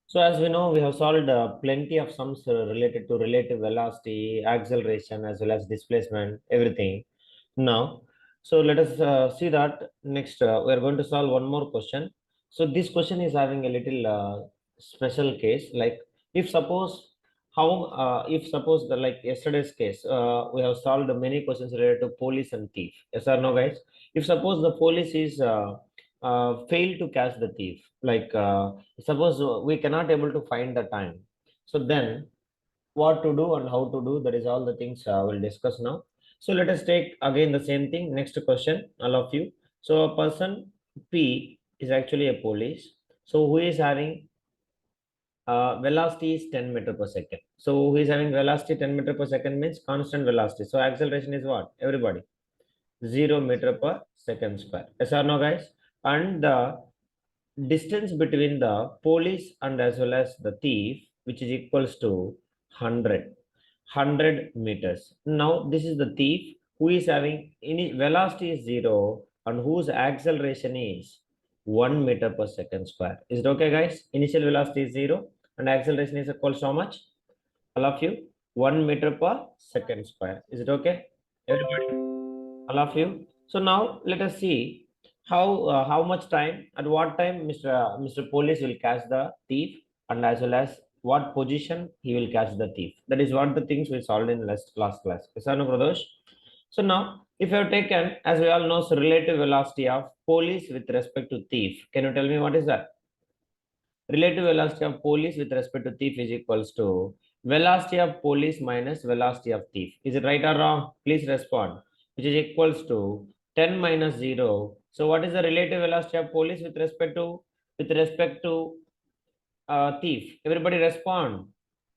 So as we know, we have solved plenty of sums related to relative velocity, acceleration, as well as displacement, everything. Now, so let us see that next. We are going to solve one more question. So this question is having a little special case. Like if suppose if suppose the like yesterday's case, we have solved many questions related to police and thief. Yes or no, guys? If suppose the police is fail to catch the thief, like suppose we cannot able to find the time, so then what to do and how to do, that is all the things we'll discuss now. So let us take again the same thing. Next question, all of you. So a person P is actually a police, so who is having velocity is 10 meter per second. So who is having velocity 10 meter per second means constant velocity, so acceleration is what, everybody? 0 meter per second square. Yes or no, guys? And the distance between the police and as well as the thief, which is equals to 100 meters. Now this is the thief who is having velocity is 0 and whose acceleration is 1 meter per second square. Is it okay, guys? Initial velocity is 0 and acceleration is equals to how much, all of you? 1 meter per second square. Is it okay, everybody, all of you? So now let us see how much time, at what time Mr. Police will catch the thief, and as well as what position he will catch the thief. That is what the things we solved in last class. Yes or no, Pradosh? So now, if you have taken, as we all know, so relative velocity of police with respect to thief, can you tell me what is that? Relative velocity of police with respect to thief is equals to velocity of police minus velocity of thief. Is it right or wrong? Please respond. Which is equals to 10 minus 0. So what is the relative velocity of police with respect to thief? Everybody respond.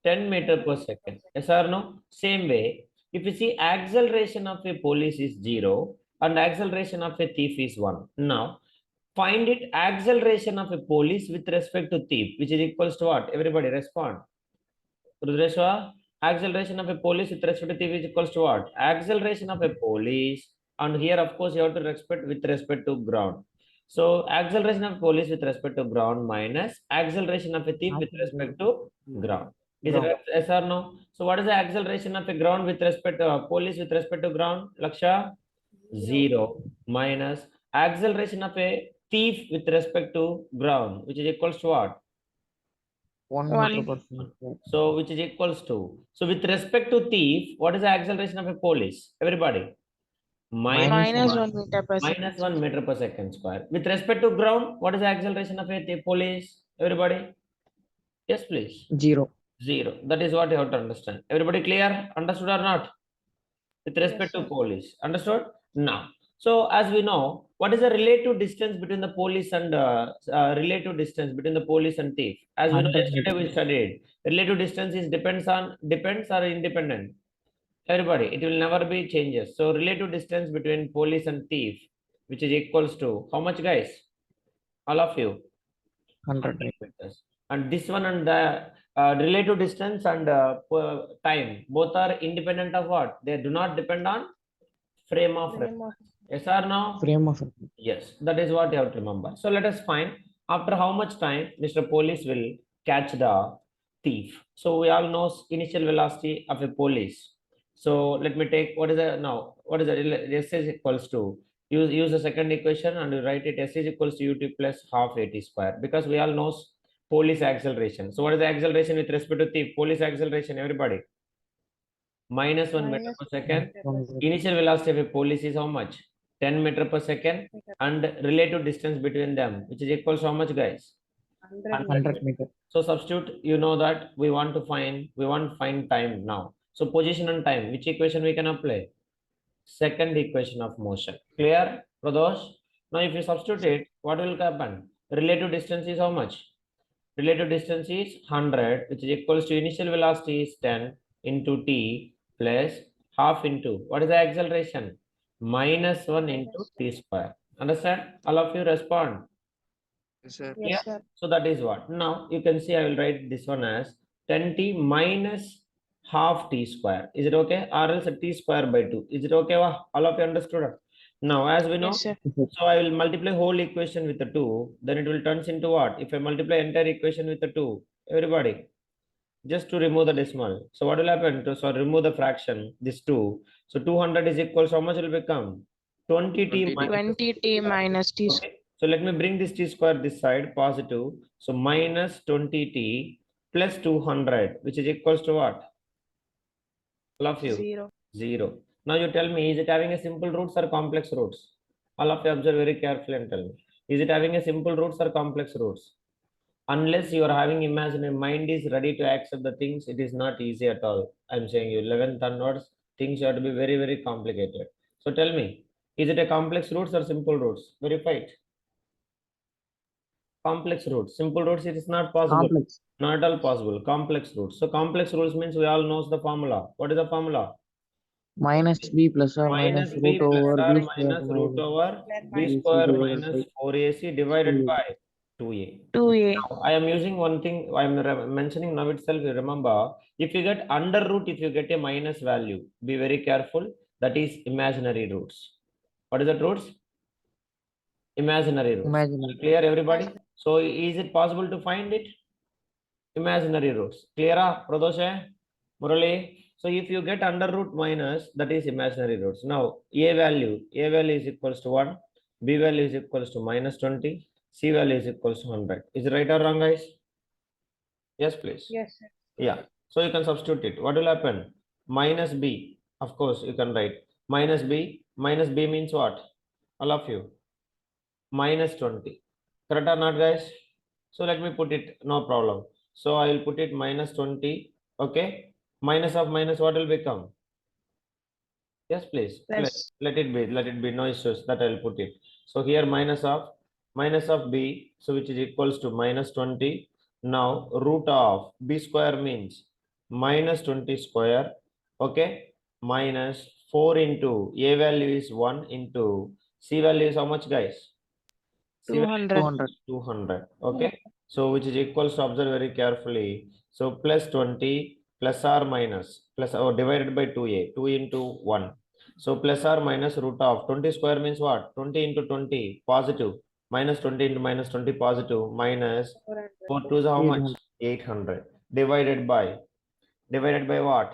10 meter per second. Yes or no? Same way, if you see acceleration of a police is 0 and acceleration of a thief is 1. Now find it acceleration of a police with respect to thief, which is equals to what? Everybody respond. Rudreshwa, acceleration of a police with respect to thief is equals to what? Acceleration of a police, and here of course you have to respect with respect to ground. So acceleration of police with respect to ground minus acceleration of a thief with respect to ground. Is it yes or no? So what is the acceleration of a ground with respect to police with respect to ground? Laksha? 0 minus acceleration of a thief with respect to ground, which is equals to what? 1 meter per second. So which is equals to, so with respect to thief, what is the acceleration of a police? Everybody? Minus 1 meter per second. Minus 1 meter per second square. With respect to ground, what is the acceleration of a police? Everybody? Yes, please. 0. 0. That is what you have to understand. Everybody clear? Understood or not? With respect to police. Understood? Now, so as we know, what is the relative distance between the police and relative distance between the police and thief? As we know, 100 yesterday we studied. Relative distance is depends or independent. Everybody, it will never be changes. So relative distance between police and thief, which is equals to how much, guys? All of you. 100 meters. And this one and the relative distance and time, both are independent of what? They do not depend on frame of reference. Yes or no? frame of Yes, that is what you have to remember. So let us find after how much time Mr. Police will catch the thief. So we all know initial velocity of a police. So let me take what is the now, what is the S is equals to, use the second equation and you write it, S is equals to ut plus half at square, because we all know police acceleration. So what is the acceleration with respect to thief? Police acceleration, everybody? Minus 1 meter per second. Initial velocity of a police is how much? 10 meter per second, and relative distance between them, which is equals to how much, guys? 100 meter. So substitute, you know that we want to find time now. So position and time, which equation we can apply? Second equation of motion. Clear, Pradosh? Now if you substitute it, what will happen? Relative distance is how much? Relative distance is 100, which is equals to initial velocity is 10 into t plus half into, what is the acceleration? Minus 1 into t square. Understand? All of you respond. Yes, sir. Yes, sir. So that is what. Now you can see I will write this one as 10t minus half t square. Is it okay? Or else t square by 2. Is it okay? All of you understood? Now as we know, Yes, sir. so I will multiply whole equation with the 2. Then it will turns into what? If I multiply entire equation with the 2, Everybody, just to remove the decimal. So what will happen? So remove the fraction, this 2. So 200 is equal, so how much will become? 20t 20t. minus 20t minus t. okay. So let me bring this t square this side, positive. So minus 20t plus 200, which is equals to what? All of you? 0. 0. Now you tell me, is it having a simple roots or complex roots? All of you observe very carefully and tell me. Is it having a simple roots or complex roots? Unless you are having imaginary mind is ready to accept the things, it is not easy at all. I'm saying you 11th onwards, things have to be very, very complicated. So tell me, is it a complex roots or simple roots? Verify it. Complex roots. Simple roots, it is not possible. Complex. Not at all possible. Complex roots. So complex roots means we all knows the formula. What is the formula? Minus b plus or minus Minus root b plus over r b square minus root over b AC square divided minus by 4ac divided 2a. by 2a. 2a. Now, I am using one thing I am mentioning now itself. You remember, if you get under root, if you get a minus value, be very careful. That is imaginary roots. What is that roots? Imaginary roots. Imaginary. Clear, everybody? So, is it possible to find it? Imaginary roots. Clear, Pradoshe? Murali? So, if you get under root minus, that is imaginary roots. Now, a value is equals to 1, b value is equals to minus 20, c value is equals to 100. Is it right or wrong, guys? Yes, please. Yes, sir. Yeah. So you can substitute it. What will happen? Minus b. Of course, you can write minus b. Minus b means what? All of you. Minus 20. Correct or not, guys? So let me put it. No problem. So I will put it minus 20. Okay. Minus of minus, what will become? Yes, please. Plus. Let it be. Let it be. No issues. That I will put it. So here minus of b. So which is equals to minus 20. Now root of b square means minus 20 square. Okay. Minus 4 into a value is 1 into c value is how much, guys? C value is 200. 200. Okay. So which is equals to, observe very carefully. So plus 20 plus or minus plus or divided by 2a, 2 into 1. So plus or minus root of 20 square means what? 20 into 20 positive, minus 20 into minus 20 positive, minus 4 2 is how much? 800 divided by what?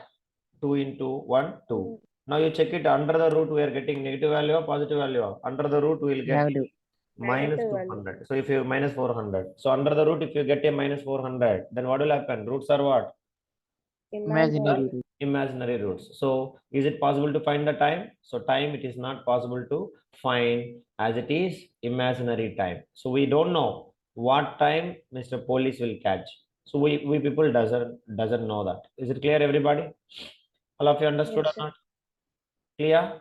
2 into 1 2. Now you check it under the root, we are getting negative value or positive value. Under the root we will get Negative. minus Negative 200. So if you minus 400. So under the root, if you get a minus 400, then what will happen? Roots are what? Imaginary root. Imaginary roots. So is it possible to find the time? So time, it is not possible to find as it is imaginary time. So we don't know what time Mr. Police will catch. So we people doesn't know that. Is it clear, everybody? All of you understood Yes, or not? Clear?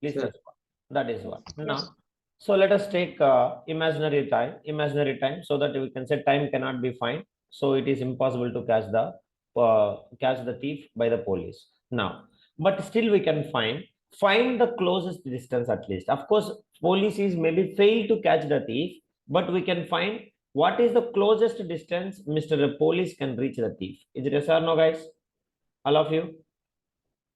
Please Sir. respond. That is what. Yes. Now, so let us take imaginary time, so that we can say time cannot be found. So it is impossible to catch the thief by the police. Now, but still we can find the closest distance at least. Of course, police is maybe fail to catch the thief, but we can find what is the closest distance Mr. Police can reach the thief. Is it yes or no, guys? All of you?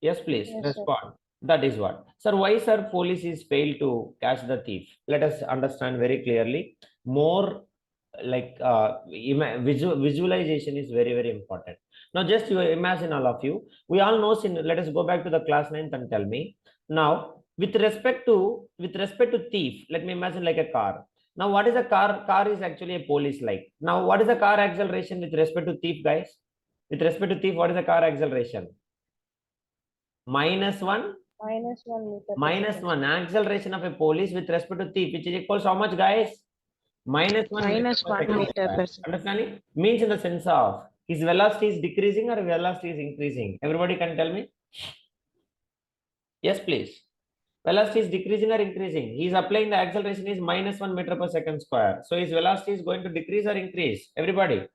Yes, please Yes, sir. respond. That is what. Sir, why sir police is failed to catch the thief? Let us understand very clearly. More like visualization is very, very important. Now, just you imagine, all of you. We all know. Let us go back to the class 9th and tell me. Now, with respect to thief, let me imagine like a car. Now, what is a car? Car is actually a police like. Now, what is the car acceleration with respect to thief, guys? With respect to thief, what is the car acceleration? Minus 1 meter. minus 1 acceleration of a police with respect to thief, which is equals how much, guys? Minus 1 Minus 1 meter per second. Understanding? Means in the sense of his velocity is decreasing or velocity is increasing. Everybody can tell me. Yes, please. Velocity is decreasing or increasing. He is applying the acceleration is minus 1 meter per second square. So his velocity is going to decrease or increase. Everybody.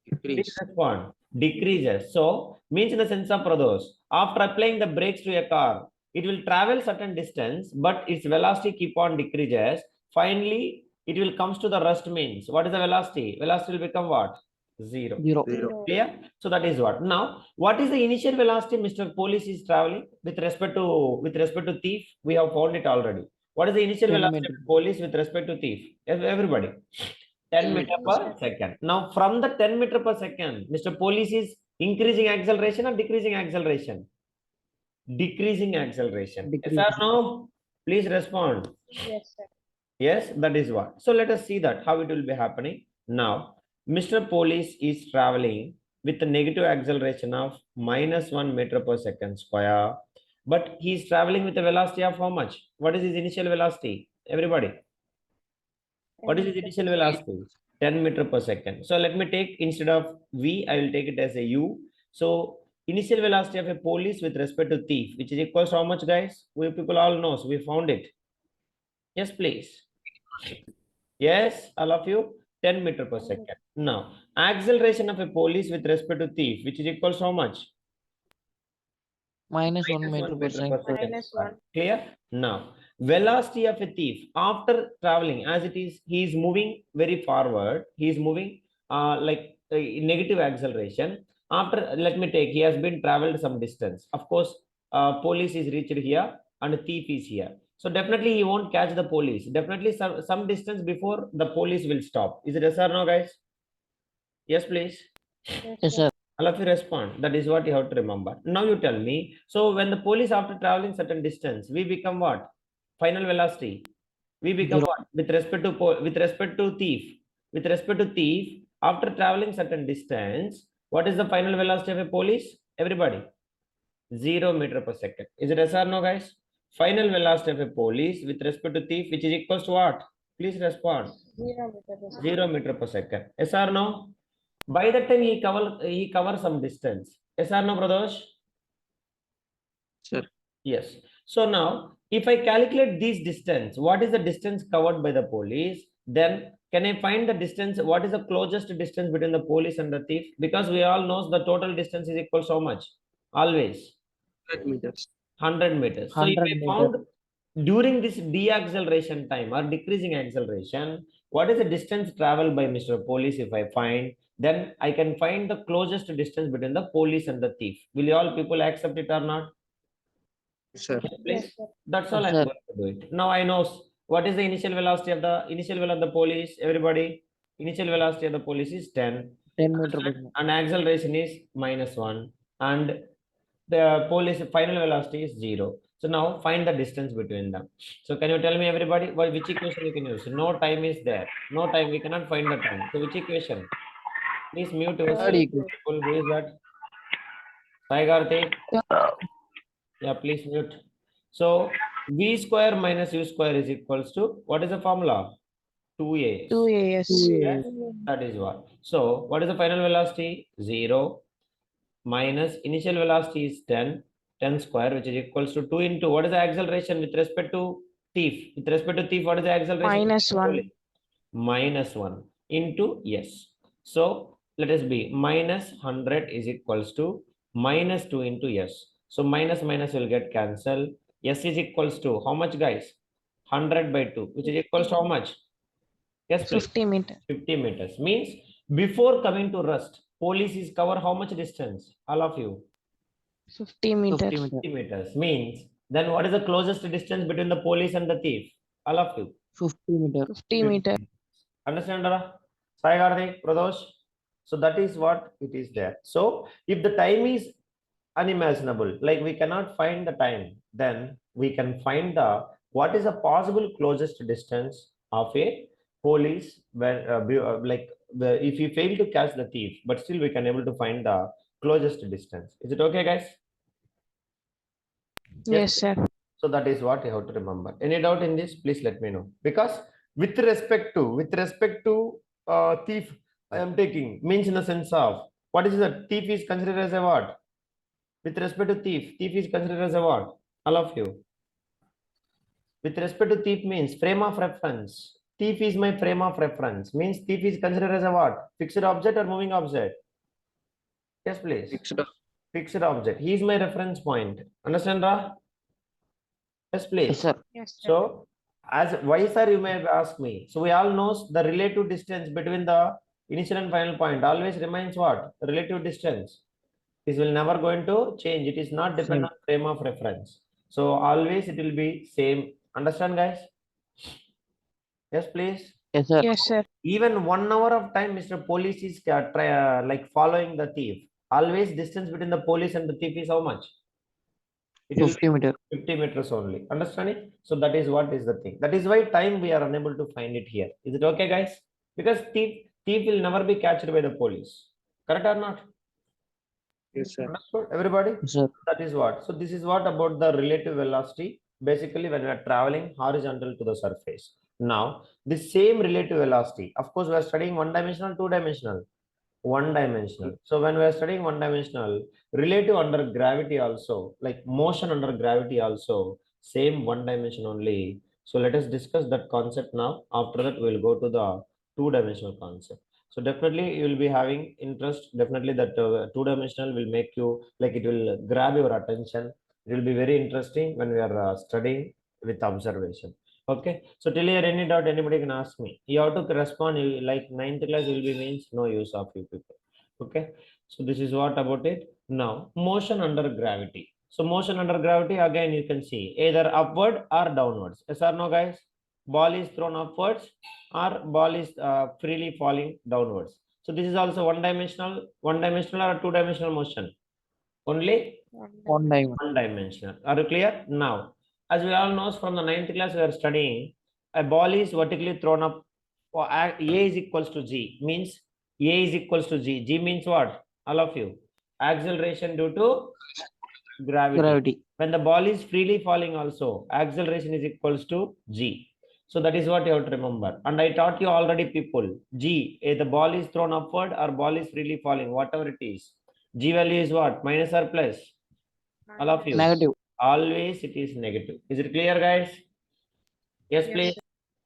Decrease. Respond. Decreases. So means in the sense of Prados, after applying the brakes to a car, it will travel certain distance, but its velocity keep on decreases. Finally, it will comes to the rest means. What is the velocity? Velocity will become what? Zero. Zero. Clear? So that is what. Now, what is the initial velocity Mr. Police is traveling with respect to thief? We have found it already. What is the initial 10 velocity meter. of police with respect to thief? Everybody. 10 meter per second. Now, from the 10 meter per second, Mr. Police is increasing acceleration or decreasing acceleration? Decreasing acceleration. Yes or no? Please respond. Yes, sir. Yes, that is what. So let us see that how it will be happening. Now, Mr. Police is traveling with a negative acceleration of -1 meter per second square, but he is traveling with a velocity of how much? What is his initial velocity? Everybody, what is his initial velocity? 10 meter per second. So let me take, instead of V, I will take it as a U. So initial velocity of a police with respect to thief, which is equals to how much, guys? We people all know, so we found it. Yes, please. Yes, all of you, 10 meter per second. Now, acceleration of a police with respect to thief, which is equals to how much? minus 1 Minus meter 1 per meter per second. second. -1. Clear? Now, velocity of a thief after traveling, as it is, he is moving very forward. He is moving like negative acceleration. After, let me take, he has been traveled some distance. Of course, police is reached here and thief is here. So definitely he won't catch the police. Definitely some distance before the police will stop. Is it yes or no, guys? Yes, please. Yes, sir. All of you respond. That is what you have to remember. Now you tell me. So when the police, after traveling certain distance, we become what? Final velocity. We become Zero. what? With respect to with respect to thief. With respect to thief, after traveling certain distance, what is the final velocity of a police? Everybody, 0 meter per second. Is it yes or no, guys? Final velocity of a police with respect to thief, which is equals to what? Please respond. 0 meter per second. 0 meter per second. Yes or no? By that time he covers some distance. Yes or no, Pradosh? Sir. Yes. So now, if I calculate this distance, what is the distance covered by the police? Then can I find the distance? What is the closest distance between the police and the thief? Because we all know the total distance is equal to how much? Always 100 meters. 100 meters. So if 100 I meter. found during this deceleration time or decreasing acceleration, what is the distance traveled by Mr. Police? If I find, then I can find the closest distance between the police and the thief. Will you all people accept it or not? Sir. Please. Yes, sir. That's all Yes, I'm sir. going to do it. Now I know what is the initial velocity of the police. Everybody, initial velocity of the police is 10. 10 meter per second. And acceleration is -1. And the police final velocity is 0. So now find the distance between them. So can you tell me, everybody, which equation you can use? No time is there. No time. We cannot find the time. So which equation? Please mute yourself. Third equation. People, who is that? Sai Karthik? Yeah, please mute. So v square minus u square is equals to, what is the formula? 2a. 2 AS. Yes, that is what. So what is the final velocity? 0 minus initial velocity is 10 square, which is equals to 2 into, what is the acceleration with respect to thief? With respect to thief, what is the acceleration? -1. -1 into s. So let us be minus 100 is equals to -2 into s. So minus minus will get cancelled. S is equals to how much, guys? 100 by 2, which is equals to how much? Yes, please. 50 meter. 50 meters. Means before coming to rust, police is cover how much distance? All of you. 50 meter. 50 meter. 50 meters. Means then what is the closest distance between the police and the thief? All of you. 50 meter. 50 meter. Understand, Dara? Sai Karthik, Pradosh? So that is what it is there. So if the time is unimaginable, like we cannot find the time, then we can find the what is the possible closest distance of a police when if you fail to catch the thief, but still we can able to find the closest distance. Is it okay, guys? Yes, sir. So that is what you have to remember. Any doubt in this? Please let me know. Because with respect to thief, I am taking means in the sense of what is the thief is considered as a what? With respect to thief is considered as a what? All of you. With respect to thief means frame of reference. Thief is my frame of reference. Means thief is considered as a what? Fixed object or moving object? Yes, please. Fixed object. He is my reference point. Understand, Ra? Yes, please. Yes, sir. Yes, sir. So, as why, sir, you may ask me. So we all know the relative distance between the initial and final point always remains what? Relative distance. This will never going to change. It is not depend on frame of reference. So always it will be same. Understand, guys? Yes, please. Yes, sir. Yes, sir. Even 1 hour of time, Mr. Police is like following the thief. Always distance between the police and the thief is how much? It will 50 meter. be 50 meters only. Understand it? So that is what is the thing. That is why time we are unable to find it here. Is it okay, guys? Because thief will never be captured by the police. Correct or not? Yes, sir. Understood, everybody? Yes, sir. That is what. So this is what about the relative velocity. Basically, when we are traveling horizontal to the surface. Now, the same relative velocity. Of course, we are studying one-dimensional, two-dimensional, one-dimensional. So when we are studying one-dimensional, relative under gravity also, like motion under gravity also, same one dimension only. So let us discuss that concept now. After that, we'll go to the two-dimensional concept. So definitely you will be having interest. Definitely that two-dimensional will make you like it will grab your attention. It will be very interesting when we are studying with observation. Okay. So till here, any doubt anybody can ask me. You have to respond. You like ninth class will be means no use of you people. Okay. So this is what about it. Now motion under gravity. So motion under gravity again you can see either upward or downwards. Yes or no, guys? Ball is thrown upwards or ball is freely falling downwards. So this is also one dimensional or two-dimensional motion. Only One diamond. one-dimensional. Are you clear? Now, as we all know from the ninth class, we are studying a ball is vertically thrown up. A is equals to G means A is equals to G. G means what? All of you. Acceleration due to gravity. Gravity. When the ball is freely falling also, acceleration is equals to G. So that is what you have to remember. And I taught you already people, G, if the ball is thrown upward or ball is freely falling, whatever it is. G value is what? Minus or plus? All of you. Negative. Always it is negative. Is it clear, guys? Yes, Yes, please.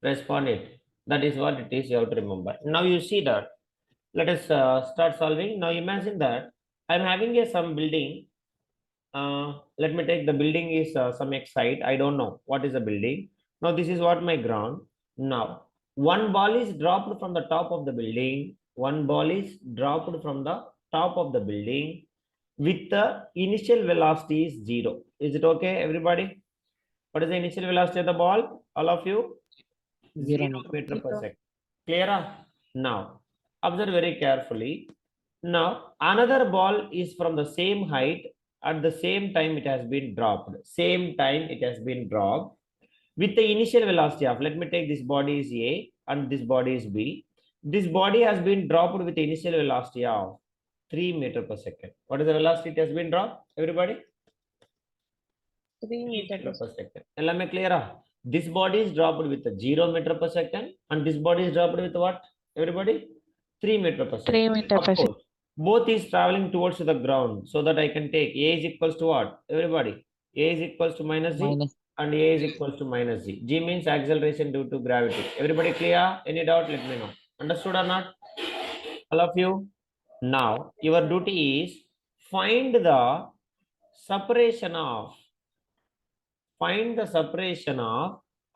Respond it. That is what it is you have to remember. Now you see that. Let us start solving. Now imagine that I'm having some building. Let me take the building is some X height. I don't know what is the building. Now this is what my ground. Now one ball is dropped from the top of the building. One ball is dropped from the top of the building with the initial velocity is 0. Is it okay, everybody? What is the initial velocity of the ball? All of you? 0 Zero. meter per Zero. second. Clear? Now, observe very carefully. Now, another ball is from the same height. At the same time, it has been dropped. Same time, it has been dropped. With the initial velocity of, let me take this body is A and this body is B. This body has been dropped with the initial velocity of 3 meter per second. What is the velocity it has been dropped? Everybody? 3 meter per per second. And let me clear up. This body is dropped with a 0 meter per second, and this body is dropped with what? Everybody? 3 meter per second. 3 meter Of per second. course, both is traveling towards the ground, so that I can take A is equals to what? Everybody? A is equals to minus G, Minus. and A is equals to minus G. G means acceleration due to gravity. Everybody clear? Any doubt? Let me know. Understood or not? All of you? Now, your duty is find the separation of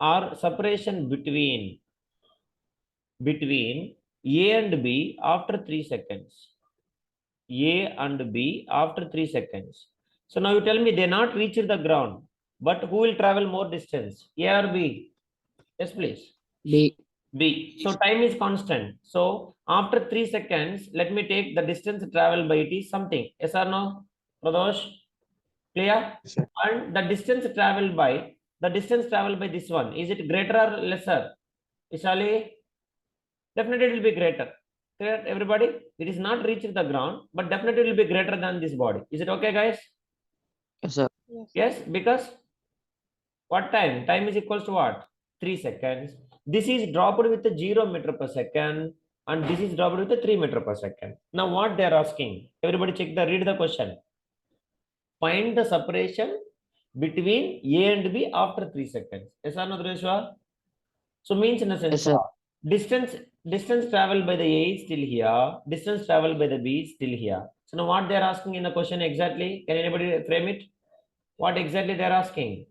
or separation between A and B after 3 seconds. A and B after 3 seconds. So now you tell me they not reached the ground, but who will travel more distance? A or B? Yes, please. B. B. So time is constant. So after 3 seconds, let me take the distance traveled by it is something. Yes or no? Pradosh? Clear? Yes, sir. And the distance traveled by this one, is it greater or lesser? Ishali? Definitely it will be greater. Clear, everybody? It is not reached the ground, but definitely it will be greater than this body. Is it okay, guys? Yes, sir. Yes. Yes, because what time? Time is equals to what? 3 seconds. This is dropped with a 0 meter per second, and this is dropped with a 3 meter per second. Now what they are asking? Everybody read the question. Find the separation between A and B after 3 seconds. Yes or no, Dhreshwar? So means in a sense, Yes, sir. distance traveled by the A is still here, distance traveled by the B is still here. So now what they are asking in the question exactly? Can anybody frame it? What exactly they are asking?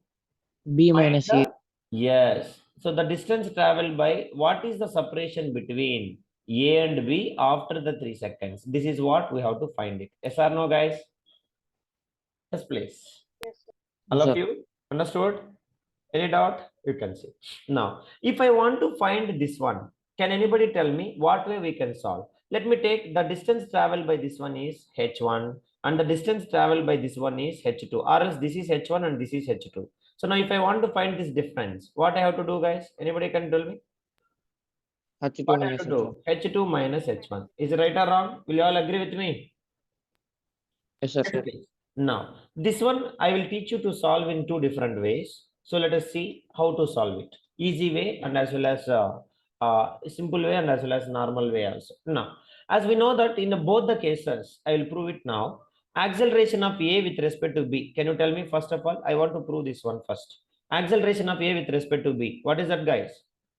B minus A. Yes. So the distance traveled by, what is the separation between A and B after the 3 seconds? This is what we have to find it. Yes or no, guys? Yes, please. Yes, sir. All Yes, of sir. you understood? Any doubt? You can see. Now, if I want to find this one, Can anybody tell me what way we can solve? Let me take the distance traveled by this one is h1 and the distance traveled by this one is h2, or else this is h1 and this is h2. So now if I want to find this difference, what I have to do, guys? Anybody can tell me? H2 What I minus have to H1. do? H2 minus h1. Is it right or wrong? Will you all agree with me? Yes, sir. Yes, please. Now, this one I will teach you to solve in two different ways. So let us see how to solve it. Easy way and as well as simple way and as well as normal way also. Now, as we know that in both the cases, I will prove it now. Acceleration of A with respect to B. Can you tell me first of all? I want to prove this one first. Acceleration of A with respect to B. What is that, guys?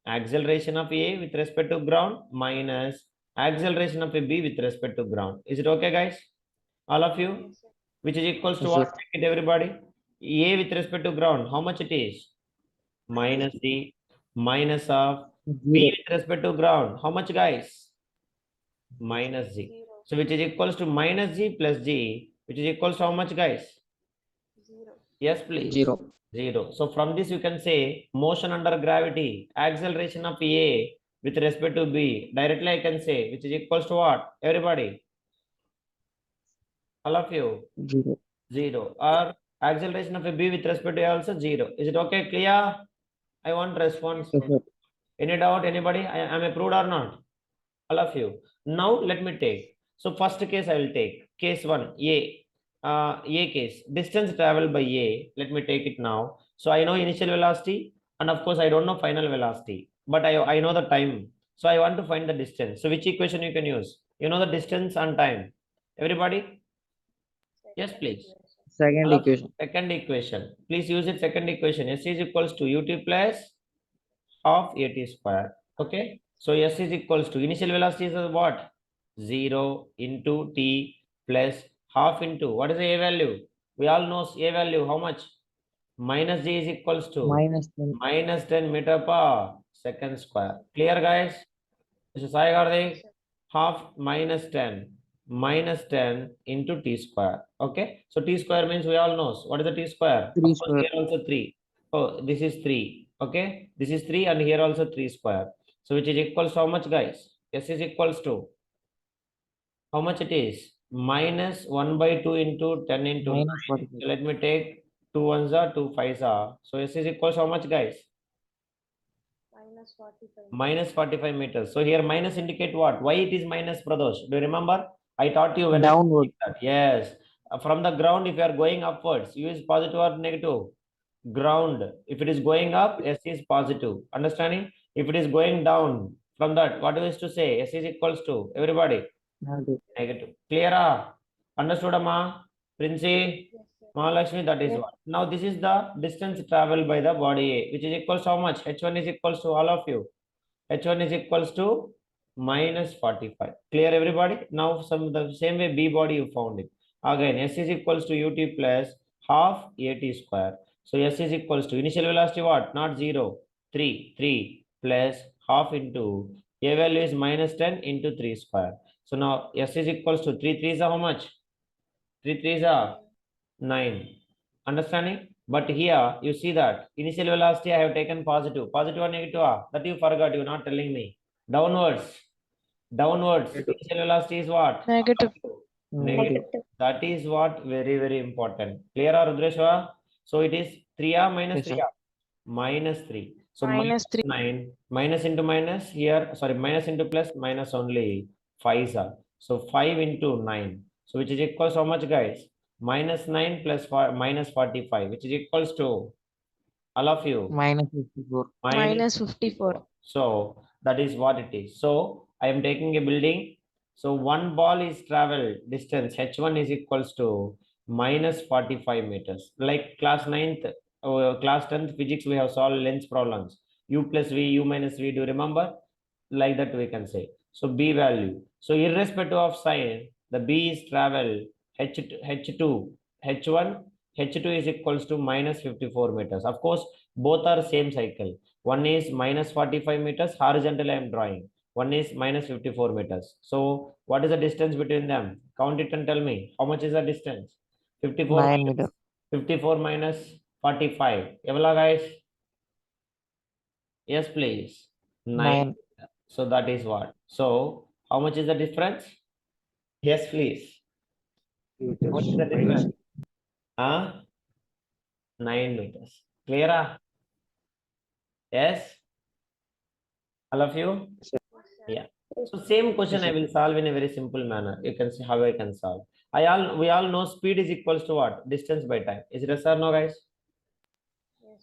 Acceleration of A with respect to ground minus acceleration of a B with respect to ground. Is it okay, guys? All of you? Yes, sir. Which is equals to Yes, what? sir. Check it, everybody. A with respect to ground, how much it is? Minus D minus of B 0. with respect to ground. How much, guys? Minus G. 0. So which is equals to minus G plus G, which is equals to how much, guys? 0. Yes, please. 0. 0. So from this you can say motion under gravity, acceleration of A with respect to B. Directly I can say which is equals to what? Everybody. All of you. 0. 0. Or acceleration of a B with respect to A also 0. Is it okay? Clear? I want response. Yes, sir. Any doubt? Anybody? Am I proved or not? All of you. Now let me take. So first case I will take. Case 1, A. A case. Distance traveled by A. Let me take it now. So I know initial velocity and of course I don't know final velocity. But I know the time. So I want to find the distance. So which equation you can use? You know the distance and time. Everybody? Yes, please. Second equation. Second equation. Please use it. Second equation. S is equals to ut plus half at square. Okay. So S is equals to initial velocity is what? 0 into t plus half into what is the A value? We all know A value. How much? Minus G is equals to Minus 10. minus 10 meter per second square. Clear, guys? Mr. Sai Gardik, half minus 10 into t square. Okay. So t square means we all know. What is the t square? 3 Of course, square. here also 3. Oh, this is 3. Okay. This is 3 and here also 3 square. So which is equals to how much, guys? S is equals to how much it is? Minus 1 by 2 into 10 into 9. Minus 45. So let me take 2 ones are 2 fives are. So S is equals to how much, guys? Minus 45. Minus 45 meters. So here minus indicate what? Why it is minus, Pradosh? Do you remember? I taught you when Downward. yes. From the ground, if you are going upwards, use positive or negative. Ground. If it is going up, S is positive. Understanding? If it is going down, from that, what is to say? S is equals to everybody. Negative. Negative. Clear? Understood, Amma? Princey? Yes, sir. Mahalakshmi, that is Yes. what. Now, this is the distance traveled by the body A, which is equals to how much? H1 is equals to all of you. H1 is equals to minus 45. Clear, everybody? Now, the same way B body you found it. Again, S is equals to ut plus half at square. So, S is equals to initial velocity what? Not 0. 3 plus half into A value is minus 10 into 3 square. So, now S is equals to 3 3s are how much? 3 3s are 9. Understanding? But here you see that initial velocity I have taken positive. Positive or negative? That you forgot. You're not telling me. Downwards. Downwards. Negative. Initial velocity is what? Negative. Negative. That is what very, very important. Clear or Rudreshwa? So it is 3 minus Yes, 3 sir. minus 3. So Minus 3. 9 minus into minus here. Sorry, minus into plus minus only 5 are. So 5 into 9. So which is equals to how much, guys? Minus 9 plus 4, minus 45, which is equals to all of you. Minus 54. Minus 54. So that is what it is. So I am taking a building. So one ball is travel distance h1 is equals to minus 45 meters. Like class 9th, class 10th physics, we have solved length problems. U plus v, u minus v. Do you remember? Like that we can say. So b value. So irrespective of sign, the b is travel h2, h1, h2 is equals to minus 54 meters. Of course, both are same cycle. One is minus 45 meters horizontal I am drawing. One is minus 54 meters. So what is the distance between them? Count it and tell me. How much is the distance? 54 9 minus, meter. 54 minus 45. Evala, guys? Yes, please. 9. 9. So that is what. So how much is the difference? Yes, please. What is the difference? Huh? 9 meters. Clear? Yes? All of you? Yeah. So same question I will solve in a very simple manner. You can see how I can solve. We all know speed is equals to what? Distance by time. Is it yes or no, guys?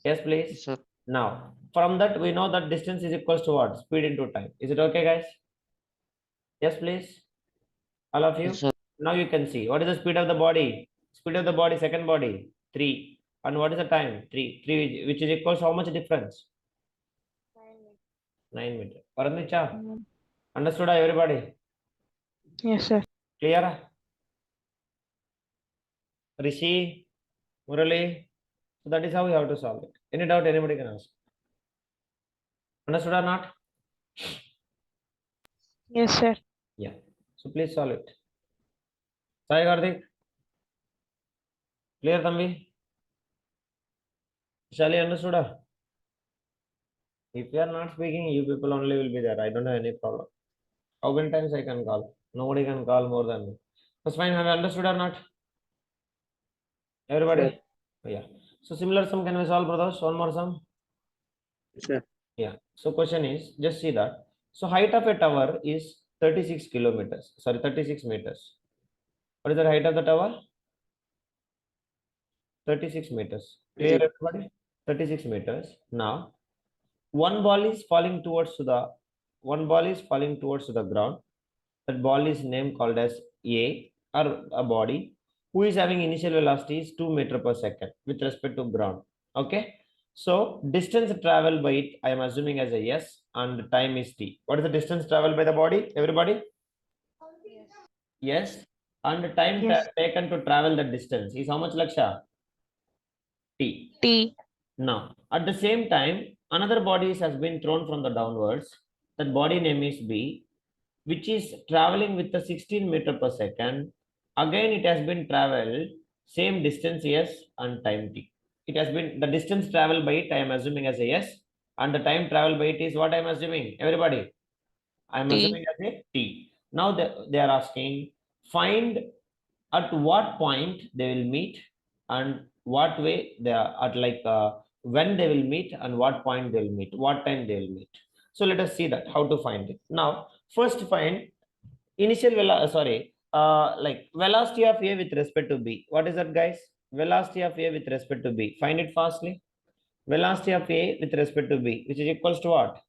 Yes, please. Yes, sir. Now, from that we know that distance is equals to what? Speed into time. Is it okay, guys? Yes, please. All of you. Yes, sir. Now you can see what is the speed of the body? Speed of the body, second body, 3. And what is the time? 3. 3, which is equals to how much difference? 9 meters. Parandicha, understood everybody? Yes, sir. Clear? Rishi, Murali. So that is how we have to solve it. Any doubt anybody can ask. Understood or not? Yes, sir. Yeah. So please solve it. Sai Karthik. Clear, Thambi? Shali, understood? If you are not speaking, you people only will be there. I don't have any problem. How many times I can call? Nobody can call more than me. That's fine. Have you understood or not? Everybody? Yeah. So similar sum can we solve, brothers? One more sum. Sir. Yeah. So question is, just see that. So height of a tower is 36 kilometers. Sorry, 36 meters. What is the height of the tower? 36 meters. Clear, everybody? 36 meters. Now, one ball is falling towards the ground. That ball is named called as A, or a body who is having initial velocity is 2 meter per second with respect to ground. Okay. So distance traveled by it, I am assuming as a S, and time is T. What is the distance traveled by the body? Everybody? Yes. And the time Yes. taken to travel the distance is how much, Laksha? T. T. Now, at the same time, another body has been thrown from the downwards. That body name is B, which is traveling with the 16 meter per second. Again, it has been traveled same distance S and time T. It has been the distance traveled by it, I am assuming as a S, and the time traveled by it is what I am assuming. Everybody, I am T. assuming as a T. Now they are asking, find at what point they will meet and what way they are at, like when they will meet and what point they will meet, what time they will meet. So let us see that how to find it. Now first find initial like velocity of A with respect to B. What is that, guys? Velocity of A with respect to B. Find it fastly. Velocity of A with respect to B, which is equals to what?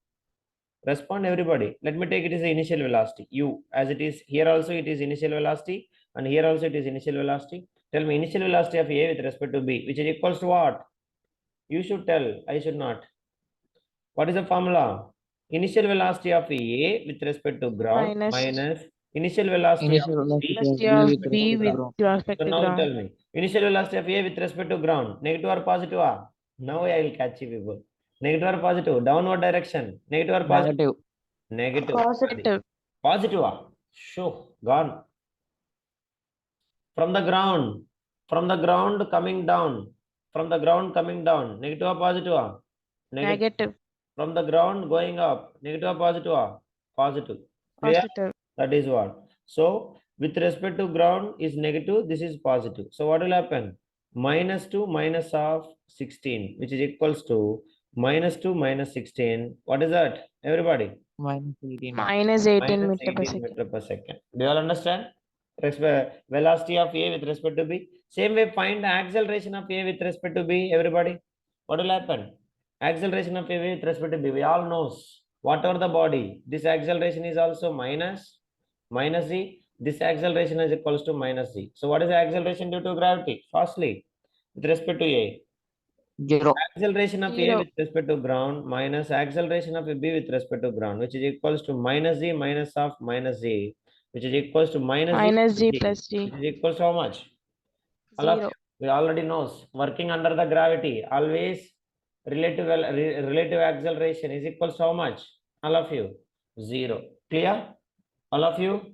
Respond, everybody. Let me take it as the initial velocity u, as it is here also it is initial velocity, and here also it is initial velocity. Tell me initial velocity of A with respect to B, which is equals to what? You should tell, I should not. What is the formula? Initial velocity of A with respect to ground minus initial velocity of Initial velocity B of Velocity B with of with respect B to respect to with ground. ground. respect So to now tell ground. me, initial velocity of A with respect to ground, negative or positive? Now I will catch you people. Negative or positive? Downward direction. Negative or positive? Negative. Negative. Positive. Positive. Sure, gone. From the ground. From the ground coming down. From the ground coming down. Negative or positive? Negative. Negative. From the ground going up. Negative or positive? Positive. Clear? Positive. That is what. So, with respect to ground is negative. This is positive. So, what will happen? Minus 2 minus of 16, which is equals to minus 2 minus 16. What is that? Everybody? Minus 18. Minus 18 Minus meter per 18 second. meter per second. Do you all understand? Velocity of A with respect to B. Same way, find the acceleration of A with respect to B. Everybody, what will happen? Acceleration of A with respect to B. We all knows whatever the body, this acceleration is also minus Z. This acceleration is equals to minus Z. So what is the acceleration due to gravity? Firstly, with respect to A. 0. Acceleration of A 0. with respect to ground minus acceleration of B with respect to ground, which is equals to minus Z minus of minus Z, which is equals to minus Z Minus plus G G, plus which G. is equals to how much? All of 0. you, we already knows working under the gravity, always relative acceleration is equals to how much? All of you, 0. Clear? All of you?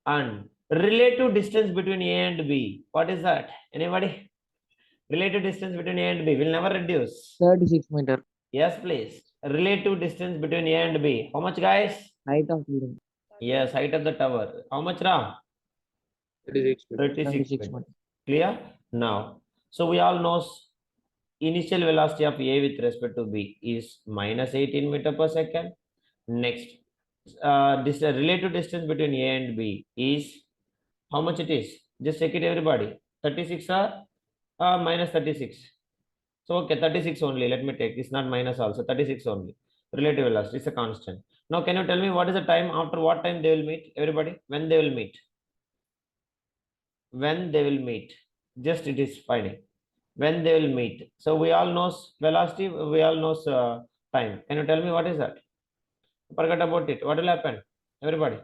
And relative distance between A and B, what is that? Anybody? Relative distance between A and B will never reduce. 36 meter. Yes, please. Relative distance between A and B. How much, guys? Height of building. Yes, height of the tower. How much, Ra? 36 meters. 36 36 meters. meters. Clear? Now, so we all know initial velocity of A with respect to B is minus 18 meter per second. Next, this relative distance between A and B is how much it is? Just check it, everybody. 36 or minus 36. So okay, 36 only. Let me take. It's not minus also. 36 only. Relative velocity is a constant. Now, can you tell me what is the time after what time they will meet? Everybody, when they will meet? When they will meet? Just it is finding. When they will meet. So we all know velocity. We all know time. Can you tell me what is that? Forget about it. What will happen? Everybody.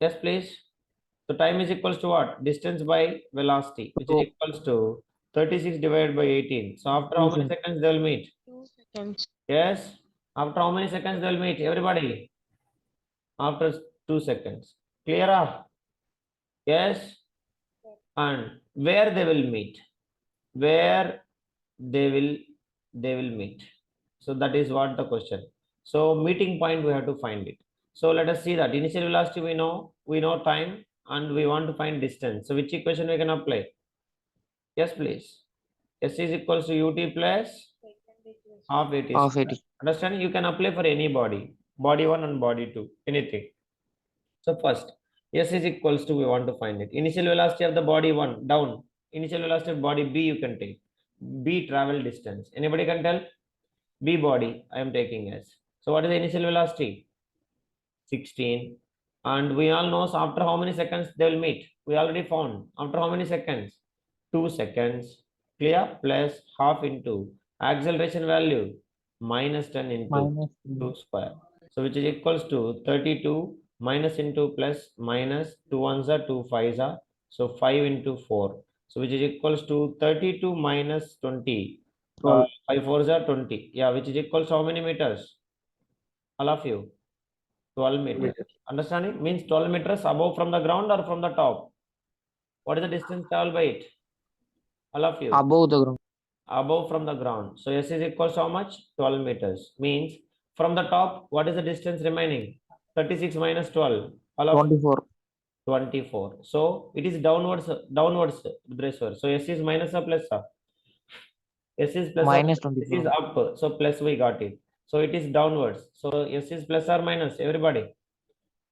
Yes, please. So time is equals to what? Distance by velocity, which is So, equals to 36 divided by 18. So after how many 2 seconds they will meet? 2 seconds. Yes. After how many seconds they will meet? Everybody. After 2 seconds. Clear up? Yes. And where they will meet? Where they will meet. So that is what the question. So meeting point we have to find it. So let us see that initial velocity we know time and we want to find distance. So which equation we can apply? Yes, please. S is equals to ut plus half at half square. 80. Understand? You can apply for any body, body 1 and body 2, anything. So first, S is equals to we want to find it. Initial velocity of the body 1 down. Initial velocity of body B you can take. B travel distance. Anybody can tell? B body I am taking as. So what is the initial velocity? 16. And we all know after how many seconds they will meet. We already found. After how many seconds? 2 seconds. Clear? Plus half into acceleration value minus 10 into Minus 2 square. So which is equals to 32 minus into plus minus 2 ones are 2 fives are. So 5 into 4. So which is equals to 32 minus 20. 12. 5 fours are 20. Yeah, which is equals to how many meters? All of you. 12 meters. Meters. Understanding? Means 12 meters above from the ground or from the top. What is the distance traveled by it? All of you. Above the ground. Above from the ground. So S is equals to how much? 12 meters. Means from the top, what is the distance remaining? 36 minus 12. All of 24. 24. So it is downwards pressure. So S is minus or plus? S is plus or Minus this is 24. up. So plus we got it. So it is downwards. So S is plus or minus, everybody.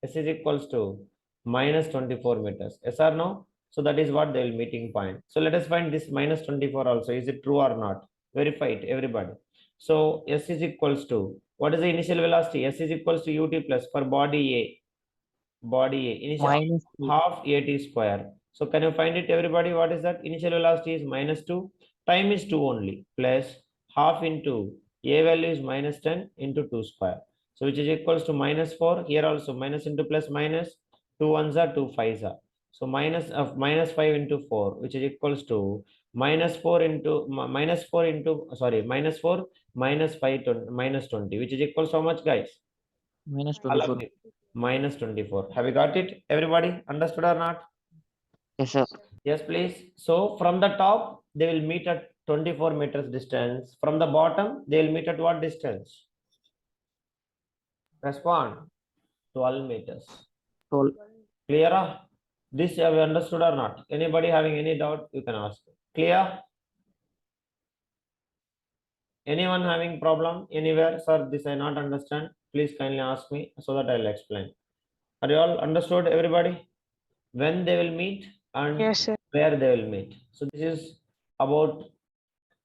S is equals to minus 24 meters. Yes or no? So that is what they will meeting point. So let us find this minus 24 also. Is it true or not? Verify it, everybody. So S is equals to, what is the initial velocity? S is equals to ut plus for body A. Body A. Initial Minus 2. half at square. So can you find it, everybody? What is that? Initial velocity is minus 2. Time is 2 only. Plus half into A value is minus 10 into 2 square. So which is equals to minus 4. Here also minus into plus minus. 2 ones are 2 fives are. So minus of minus 5 into 4, which is equals to minus 4 into minus 4 into sorry minus 4 minus 5 to minus 20, which is equals to how much, guys? Minus All of 24. you. Minus 24. Have you got it? Everybody understood or not? Yes, sir. Yes, please. So from the top, they will meet at 24 meters distance. From the bottom, they will meet at what distance? Respond. 12 meters. 12. Clear? This have you understood or not? Anybody having any doubt, you can ask. Clear? Anyone having problem anywhere? Sir, this I not understand. Please kindly ask me so that I'll explain. Are you all understood, everybody? When they will meet and Yes, sir. where they will meet. So this is about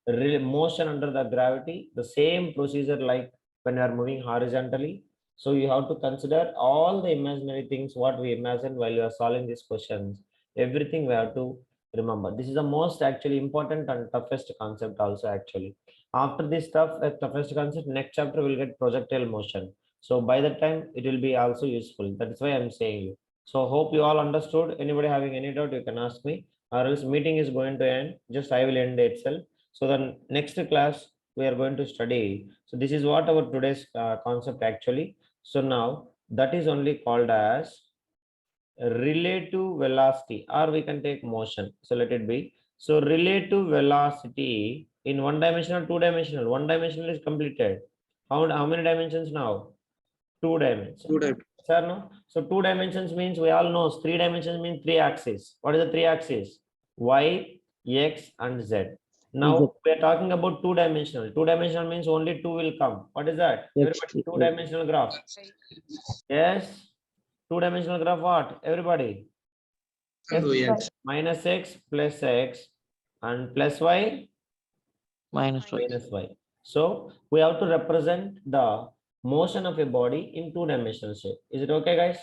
motion under the gravity, the same procedure like when you are moving horizontally. So you have to consider all the imaginary things what we imagine while you are solving these questions. Everything we have to remember. This is the most actually important and toughest concept also actually. After this stuff, toughest concept, next chapter will get projectile motion. So by that time it will be also useful. That is why I'm saying you. So hope you all understood. Anybody having any doubt, you can ask me. Or else meeting is going to end. Just I will end itself. So the next class we are going to study. So this is what our today's concept actually. So now that is only called as relative velocity, or we can take motion. So let it be. So relative velocity in one dimensional, two dimensional. One dimensional is completed. How many dimensions now? Two dimensions. Two dimensions. Sir, no? So 2 dimensions means we all know 3 dimensions means 3 axes. What is the 3 axes? Y, X, and Z. Now we are talking about 2 dimensional. 2 dimensional means only 2 will come. What is that? Everybody, 2 dimensional graph. Yes. 2 dimensional graph what? Everybody. And Yes. Minus X plus X and plus Y minus y. minus Y. So we have to represent the motion of a body in 2-dimensional shape. Is it okay, guys?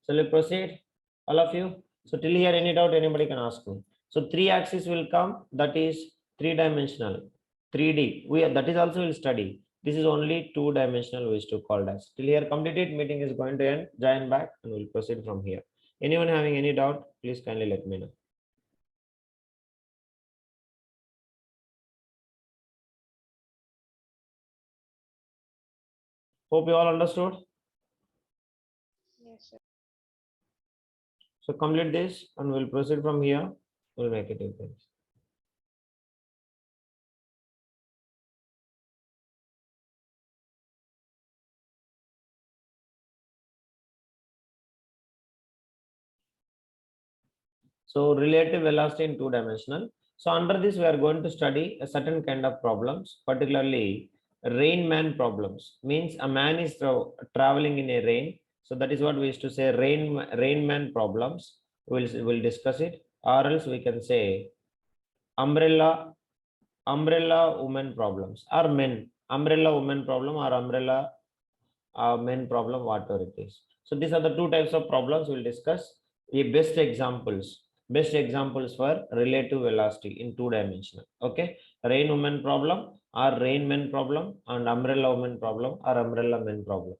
Shall we proceed? All of you. So till here, any doubt, anybody can ask me. So 3 axis will come, that is 3-dimensional, 3D. That is also will study. This is only 2-dimensional we used to call as. Till here completed, meeting is going to end. Join back and we'll proceed from here. Anyone having any doubt, please kindly let me know. Hope you all understood. Yes, sir. So complete this and we'll proceed from here. We'll make it in place. So relative velocity in 2-dimensional. So under this, we are going to study a certain kind of problems, particularly rain man problems. Means a man is traveling in a rain. So that is what we used to say rain man problems. We'll discuss it. Or else we can say umbrella woman problems or men. Umbrella woman problem or umbrella men problem, whatever it is. So these are the 2 types of problems we'll discuss. The best examples for relative velocity in 2-dimensional. Okay, rain woman problem or rain men problem and umbrella woman problem or umbrella men problem.